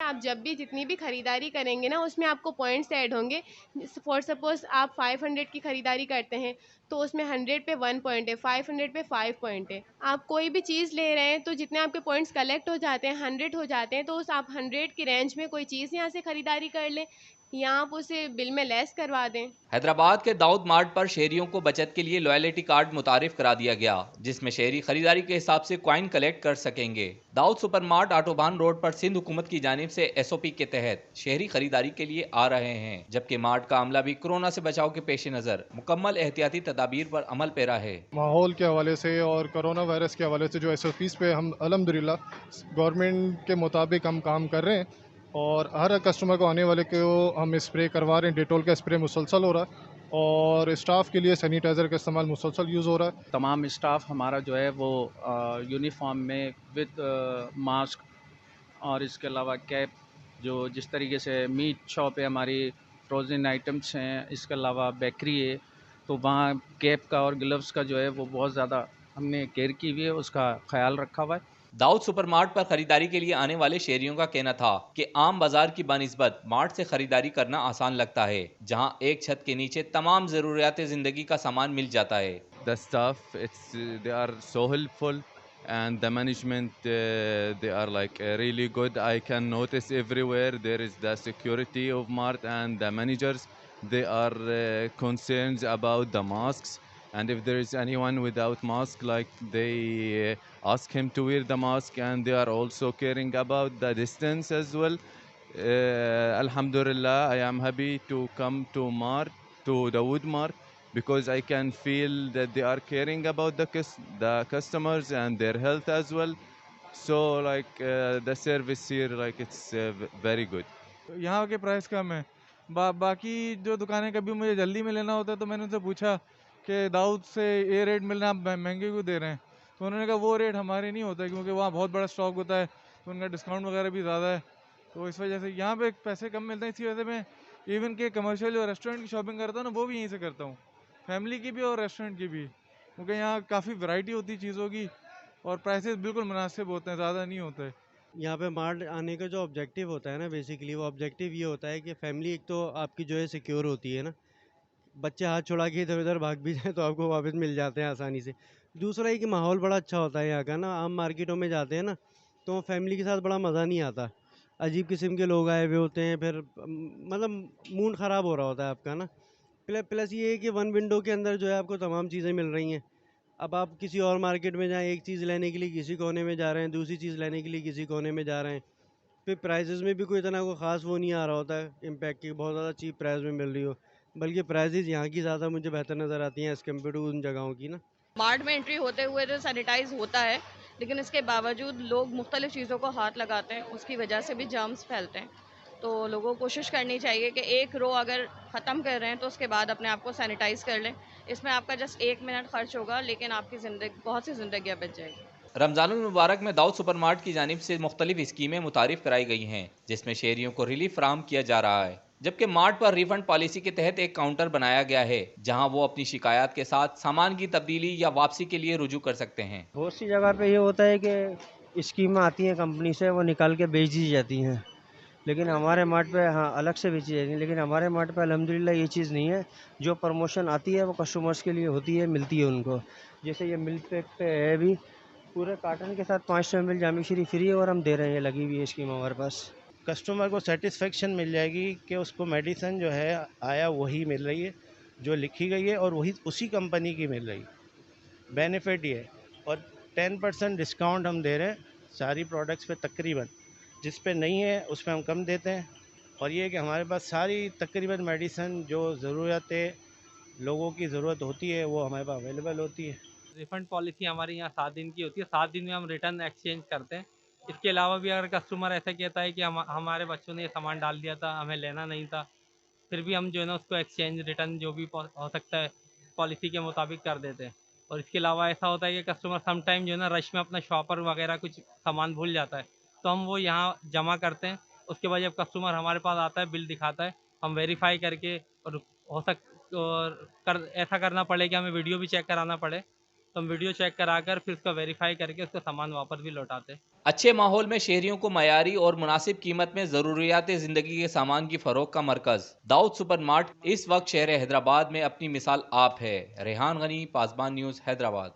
आप जब भी जितनी भी खरीदारी करेंगे ना, उसमें आपको पॉइंट्स ऐड होंगे। फॉर सपोज आप 500 की खरीदारी करते हैं, तो उसमें 100 पे 1 पॉइंट है, 500 पे 5 पॉइंट है। आप कोई भी चीज़ ले रहे हैं तो जितने आपके पॉइंट्स कलेक्ट हो जाते हैं, 100 हो जाते हैं, तो उस आप 100 की रेंज में कोई चीज़ यहाँ से खरीदारी कर लें या आप उसे बिल में लेस करवा दें। हैदराबाद के दाऊद मार्ट पर शहरियों को बचत के लिए लॉयल्टी कार्ड मुतारिफ करा दिया गया, जिसमें शहरी खरीदारी के हिसाब से क्वाइन कलेक्ट कर सकेंगे। दाऊद सुपर मार्ट आटोबान रोड पर सिंध हुकूमत की जानिब से SOP के तहत शहरी खरीदारी के लिए आ रहे हैं, जबकि मार्ट का अमला भी कोरोना से बचाव के पेश नजर मुकम्मल एहतियाती तदाबीर पर अमल पेरा है। माहौल के हवाले से और कोरोना वायरस के हवाले से जो SOPs पे हम अल्हम्दुलिल्लाह गवर्नमेंट के मुताबिक हम काम कर रहे हैं और हर कस्टमर को आने वाले को हम स्प्रे करवा रहे हैं। डेटॉल का स्प्रे मुसलसल हो रहा है और स्टाफ के लिए सैनिटाइज़र का इस्तेमाल मुसलसल यूज़ हो रहा है। तमाम स्टाफ हमारा जो है वो यूनिफॉर्म में विद मास्क और इसके अलावा कैप, जो जिस तरीके से मीट शॉप है हमारी, फ्रोज़न आइटम्स हैं, इसके अलावा बेकरी है, तो वहाँ कैप का और ग्लव्स का जो है वो बहुत ज़्यादा हमने केयर की हुई है, उसका ख्याल रखा हुआ है। दाऊद सुपरमार्ट पर खरीदारी के लिए आने वाले शहरियों का कहना था कि आम बाजार की बनिस्बत मार्ट से खरीदारी करना आसान लगता है, जहां एक छत के नीचे तमाम जरूरियात जिंदगी का सामान मिल जाता है। The staff, they are so helpful, and the management, they are like really good. I can notice everywhere there is the security of Mart, and the managers, they are concerned about the masks, and if there is anyone without mask, like they ask him to wear the mask, and they are also caring about the distance as well. Alhamdulillah, I am happy to come to Mart, to the Wood Mart, because I can feel that they are caring about the customers and their health as well. So like the service here, like it's very good. यहाँ के price कम है। बाकी जो दुकानें कभी मुझे जल्दी में लेना होता है तो मैंने उनसे पूछा कि दाऊद से ये रेट मिल रहा है, आप महंगे क्यों दे रहे हैं? तो उन्होंने कहा वो रेट हमारे नहीं होता है, क्योंकि वहाँ बहुत बड़ा स्टॉक होता है, तो उनका डिस्काउंट वगैरह भी ज़्यादा है। तो इस वजह से यहाँ पे पैसे कम मिलते हैं। इसी वजह से मैं इवन के कमर्शियल जो रेस्टोरेंट की शॉपिंग करता हूँ ना, वो भी यहीं से करता हूँ, फैमिली की भी और रेस्टोरेंट की भी, क्योंकि यहाँ काफ़ी वैरायटी होती है चीज़ों की और प्राइसेस बिल्कुल मुनासिब होते हैं, ज़्यादा नहीं होते हैं। यहाँ पे मार्ट आने का जो ऑब्जेक्टिव होता है ना, बेसिकली वो ऑब्जेक्टिव ये होता है कि फैमिली एक तो आपकी जो है सिक्योर होती है ना, बच्चे हाथ छुड़ा के इधर उधर भाग भी जाएँ तो आपको वापस मिल जाते हैं आसानी से। दूसरा ये कि माहौल बड़ा अच्छा होता है यहाँ का ना, आम मार्केटों में जाते हैं ना तो फैमिली के साथ बड़ा मज़ा नहीं आता, अजीब किस्म के लोग आए हुए होते हैं, फिर मतलब मूड ख़राब हो रहा होता है आपका ना। प्लस ये है कि वन विंडो के अंदर जो है आपको तमाम चीज़ें मिल रही हैं। अब आप किसी और मार्केट में जाएँ, एक चीज़ लेने के लिए किसी कोने में जा रहे हैं, दूसरी चीज़ लेने के लिए किसी कोने में जा रहे हैं, फिर प्राइसेस में भी कोई इतना कोई ख़ास वो नहीं आ रहा होता है इम्पैक्ट की बहुत ज़्यादा चीप प्राइस में मिल रही हो, बल्कि प्राइसेस यहाँ की ज़्यादा मुझे बेहतर नज़र आती हैं एज़ कम्पेयर टू उन जगहों की ना। मार्ट में एंट्री होते हुए तो सैनिटाइज होता है, लेकिन इसके बावजूद लोग मुख्तलिफ चीज़ों को हाथ लगाते हैं, उसकी वजह से भी जर्म्स फैलते हैं। तो लोगों को कोशिश करनी चाहिए कि एक रो अगर ख़त्म कर रहे हैं तो उसके बाद अपने आप को सैनिटाइज़ कर लें। इसमें आपका जस्ट 1 मिनट खर्च होगा, लेकिन आपकी ज़िंदगी, बहुत सी ज़िंदगियाँ बच जाएगी। रमजानुल मुबारक में दाऊद सुपरमार्ट की जानिब से मुख्तलिफ स्कीमें मुतारिफ कराई गई हैं, जिसमें शहरियों को रिलीफ फराहम किया जा रहा है, जबकि मार्ट पर रिफंड पॉलिसी के तहत एक काउंटर बनाया गया है, जहां वो अपनी शिकायत के साथ सामान की तब्दीली या वापसी के लिए रुजू कर सकते हैं। बहुत सी जगह पे ये होता है कि स्कीमें आती हैं कंपनी से, वो निकाल के बेच दी जाती हैं, लेकिन हमारे मार्ट पे हाँ अलग से बेची जाती है, लेकिन हमारे मार्ट पे अल्हम्दुलिल्लाह ये चीज़ नहीं है। जो प्रमोशन आती है वो कस्टमर्स के लिए होती है, मिलती है उनको। जैसे ये मिल्क पैक पे है अभी, पूरे कार्टन के साथ 500 ml जामिल श्री फ्री है और हम दे रहे हैं, लगी हुई है स्कीम हमारे पास। कस्टमर को सेटिस्फेक्शन मिल जाएगी कि उसको मेडिसिन जो है आया वही मिल रही है जो लिखी गई है और वही उसी कंपनी की मिल रही है। बेनिफिट ये है, और 10% डिस्काउंट हम दे रहे हैं सारी प्रोडक्ट्स पे तकरीबन, जिस पे नहीं है उस पे हम कम देते हैं। और ये है कि हमारे पास सारी तकरीबन मेडिसिन जो ज़रूरतें लोगों की ज़रूरत होती है वो हमारे पास अवेलेबल होती है। रिफ़ंड पॉलिसी हमारी यहाँ 7 दिन की होती है, 7 दिन में हम रिटर्न एक्सचेंज करते हैं। इसके अलावा भी अगर कस्टमर ऐसा कहता है कि हमारे बच्चों ने ये सामान डाल दिया था, हमें लेना नहीं था, फिर भी हम जो है ना उसको एक्सचेंज रिटर्न जो भी हो सकता है पॉलिसी के मुताबिक कर देते हैं। और इसके अलावा ऐसा होता है कि कस्टमर सम टाइम जो है ना रश में अपना शॉपर वगैरह कुछ सामान भूल जाता है, तो हम वो यहाँ जमा करते हैं। उसके बाद जब कस्टमर हमारे पास आता है, बिल दिखाता है, हम वेरीफाई करके, और हो सक और कर ऐसा करना पड़े कि हमें वीडियो भी चेक कराना पड़े, तो हम वीडियो चेक कराकर फिर उसका वेरीफाई करके उसका सामान वापस भी लौटाते हैं। अच्छे माहौल में शहरियों को मयारी और मुनासिब कीमत में जरूरियात जिंदगी के सामान की फरोख्त का मरकज दाऊद सुपर मार्ट इस वक्त शहर हैदराबाद में अपनी मिसाल आप है। रेहान गनी, पासबान न्यूज़, हैदराबाद।